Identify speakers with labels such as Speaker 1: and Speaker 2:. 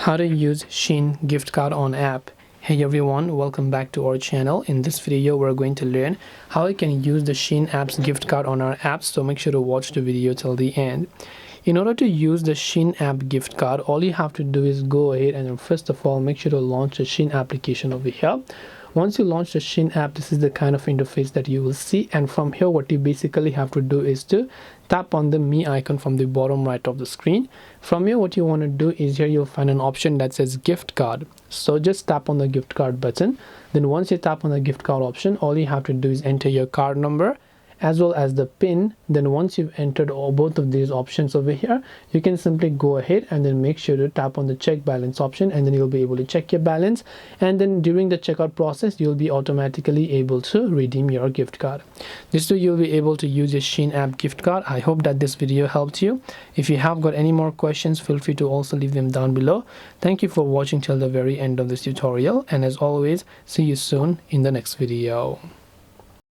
Speaker 1: How to use Shein gift card on app. Hey everyone, welcome back to our channel. In this video we're going to learn how we can use the Shein app's gift card on our apps, so make sure to watch the video till the end. In order to use the Shein app gift card, all you have to do is go ahead and first of all make sure to launch the Shein application over here. Once you launch the Shein app, this is the kind of interface that you will see, and from here what you basically have to do is to tap on the me icon from the bottom right of the screen. From here what you want to do is here you'll find an option that says gift card, so just tap on the gift card button. Then once you tap on the gift card option, all you have to do is enter your card number as well as the pin. Then once you've entered both of these options over here, you can simply go ahead and then make sure to tap on the check balance option, and then you'll be able to check your balance, and then during the checkout process you'll be automatically able to redeem your gift card. This way you'll be able to use your Shein app gift card. I hope that this video helped you. If you have got any more questions, feel free to also leave them down below. Thank you for watching till the very end of this tutorial, and as always, see you soon in the next video.